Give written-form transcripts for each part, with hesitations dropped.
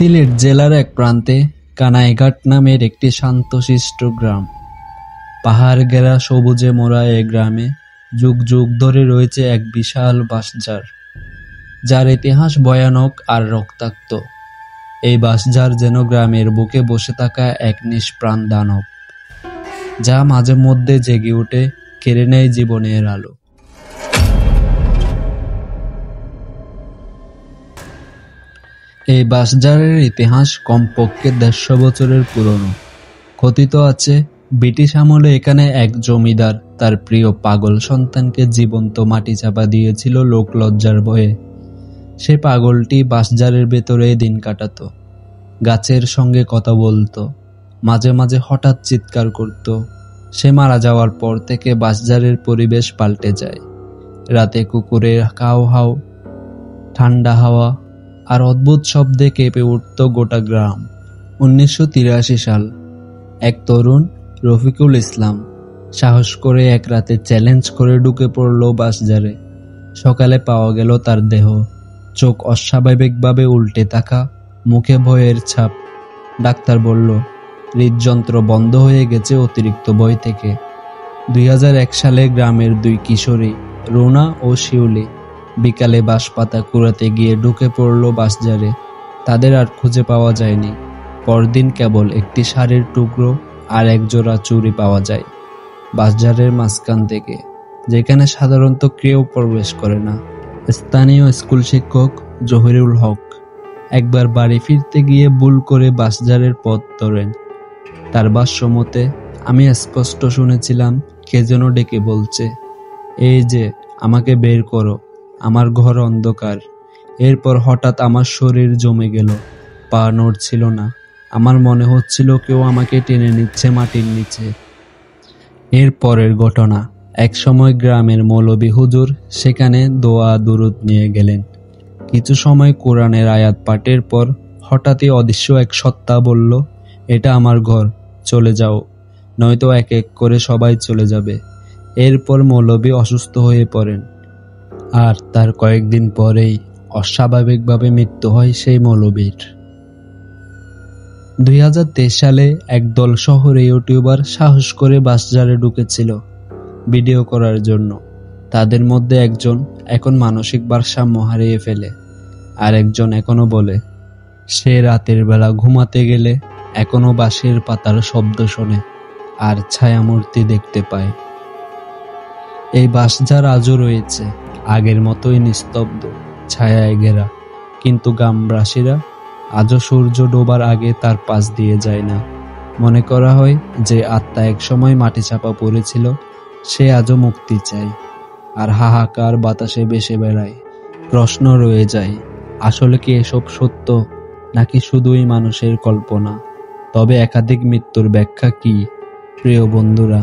সিলেট জেলার এক প্রান্তে কানাইঘাট নামের একটি শান্তশিষ্ট গ্রাম। পাহাড় ঘেরা সবুজে মোড়া এ গ্রামে যুগ যুগ ধরে রয়েছে এক বিশাল বাঁশঝাড়, যার ইতিহাস ভয়ানক আর রক্তাক্ত। এই বাঁশঝাড় যেন গ্রামের বুকে বসে থাকা এক নিষ্প্রাণ দানব, যা মাঝে মধ্যে জেগে উঠে কেড়ে নেয় জীবনের আলো। এই বাঁশঝাড়ের ইতিহাস কমপক্ষে ১৫০ বছরের পুরনো। কথিত আছে, ব্রিটিশ আমলে এখানে এক জমিদার তার প্রিয় পাগল সন্তানকে জীবন্ত মাটি চাপা দিয়েছিল লোকলজ্জার ভয়ে। সে পাগলটি বাঁশঝাড়ের ভেতরে দিন কাটাত, গাছের সঙ্গে কথা বলতো, মাঝে মাঝে হঠাৎ চিৎকার করত। সে মারা যাওয়ার পর থেকে বাঁশঝাড়ের পরিবেশ পাল্টে যায়। রাতে কুকুরের কাউ হাউ, ঠান্ডা হাওয়া আর অদ্ভুত শব্দে কেঁপে উঠত গোটা গ্রাম। ১৯৮৩ সাল এক তরুণ রফিকুল ইসলাম সাহস করে এক রাতে চ্যালেঞ্জ করে ঢুকে পড়ল বাঁশঝাড়ে। সকালে পাওয়া গেল তার দেহ, চোখ অস্বাভাবিকভাবে উল্টে থাকা, মুখে ভয়ের ছাপ। ডাক্তার বলল হৃদযন্ত্র বন্ধ হয়ে গেছে অতিরিক্ত ভয় থেকে। ২০০১ সালে গ্রামের দুই কিশোরী রুনা ও শিউলি বিকালে বাঁশপাতা কুড়াতে গিয়ে ঢুকে পড়ল বাঁশঝাড়ে। তাদের আর খুঁজে পাওয়া যায়নি। পরদিন কেবল একটি শাড়ির টুকরো আর এক জোড়া চুড়ি পাওয়া যায় বাঁশঝাড়ের মাঝখান থেকে, যেখানে সাধারণত কেউ প্রবেশ করে না। স্থানীয় স্কুল শিক্ষক জহিরুল হক একবার বাড়ি ফিরতে গিয়ে ভুল করে বাঁশঝাড়ের পথ ধরেন। তার ভাষ্যমতে, আমি স্পষ্ট শুনেছিলাম কে যেন ডেকে বলছে, এই যে আমাকে বের করো, আমার ঘর অন্ধকার। এরপর হঠাৎ আমার শরীর জমে গেল, পা নড়ছিল না। আমার মনে হচ্ছিল কেউ আমাকে টেনে নিচ্ছে মাটির নিচে। এর পরের ঘটনা, এক সময় গ্রামের মৌলবী হুজুর সেখানে দোয়া দুরুদ নিয়ে গেলেন। কিছু সময় কোরআনের আয়াত পাঠের পর হঠাৎই অদৃশ্য এক সত্তা বলল, এটা আমার ঘর, চলে যাও, নয়তো এক এক করে সবাই চলে যাবে। এরপর মৌলবী অসুস্থ হয়ে পড়েন, আর তার কয়েকদিন পরেই অস্বাভাবিকভাবে মৃত্যু হয় সেই মৌলবীর। ২০২৩ সালে একদল শহরে ইউটিউবার সাহস করে বাঁশঝাড়ে ঢুকেছিল ভিডিও করার জন্য। তাদের মধ্যে একজন এখন মানসিক ভারসাম্য হারিয়ে ফেলে, আর একজন এখনো বলে সে রাতের বেলা ঘুমাতে গেলে এখনো বাঁশের পাতার শব্দ শোনে আর ছায়ামূর্তি দেখতে পায়। এই বাঁশঝাড় আজও রয়েছে, আগের মতোই নিস্তব্ধ, ছায়ায় ঘেরা, কিন্তু গ্রামবাসীরা আজও সূর্য ডোবার আগে তার পাশ দিয়ে যায় না। মনে করা হয় যে আত্মা একসময় মাটি চাপা পড়েছিল, সে আজও মুক্তি চায়, আর হাহাকার বাতাসে ভেসে বেড়ায়। প্রশ্ন রয়ে যায়, আসলে কি এসব সত্য, নাকি শুধুই মানুষের কল্পনা? তবে একাধিক মৃত্যুর ব্যাখ্যা কি? প্রিয় বন্ধুরা,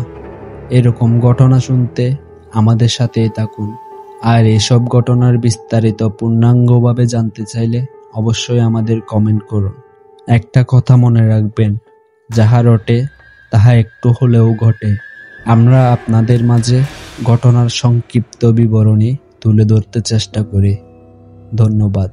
এরকম ঘটনা শুনতে আমাদের সাথেই থাকুন। আর এসব ঘটনার বিস্তারিত পূর্ণাঙ্গভাবে জানতে চাইলে অবশ্যই আমাদের কমেন্ট করুন। একটা কথা মনে রাখবেন, যাহা রটে তাহা একটু হলেও ঘটে। আমরা আপনাদের মাঝে ঘটনার সংক্ষিপ্ত বিবরণী তুলে ধরতে চেষ্টা করি। ধন্যবাদ।